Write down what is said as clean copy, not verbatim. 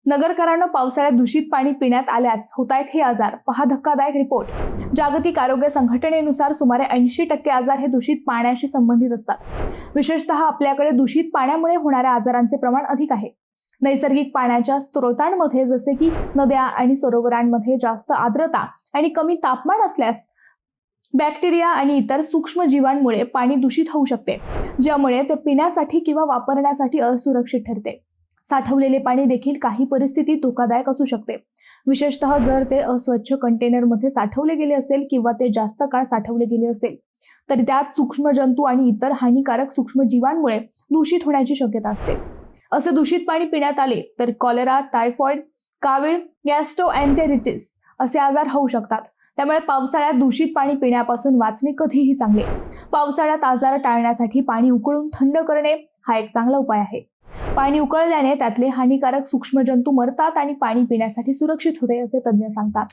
नगरकरांनो, पावसाळ्यात दूषित पाणी पिण्यात आल्यास होतायत हे आजार. पहा धक्कादायक रिपोर्ट. जागतिक आरोग्य संघटनेनुसार सुमारे 80% आजार हे दूषित पाण्याशी संबंधित असतात. विशेषतः आपल्याकडे दूषित पाण्यामुळे होणाऱ्या आजारांचे प्रमाण अधिक आहे. नैसर्गिक पाण्याच्या स्रोतांमध्ये जसे की नद्या आणि सरोवरांमध्ये जास्त आर्द्रता आणि कमी तापमान असल्यास बॅक्टेरिया आणि इतर सूक्ष्म जीवांमुळे पाणी दूषित होऊ शकते, ज्यामुळे ते पिण्यासाठी किंवा वापरण्यासाठी असुरक्षित ठरते. साठवलेले पाणी देखील काही परिस्थितीत धोकादायक असू शकते, विशेषतः जर ते अस्वच्छ कंटेनरमध्ये साठवले गेले असेल किंवा ते जास्त काळ साठवले गेले असेल, तर त्यात सूक्ष्म जंतू आणि इतर हानिकारक सूक्ष्म जीवांमुळे दूषित होण्याची शक्यता असते. असे दूषित पाणी पिण्यात आले तर कॉलेरा, टायफॉइड, कावीळ, गॅस्ट्रोएन्टेरिटिस असे आजार होऊ शकतात. त्यामुळे पावसाळ्यात दूषित पाणी पिण्यापासून वाचणे कधीही चांगले. पावसाळ्यात आजार टाळण्यासाठी पाणी उकळून थंड करणे हा एक चांगला उपाय आहे. पाणी उकळल्याने त्यातले हानिकारक सूक्ष्मजंतू मरतात आणि पाणी पिण्यासाठी सुरक्षित होते, असे तज्ज्ञ सांगतात.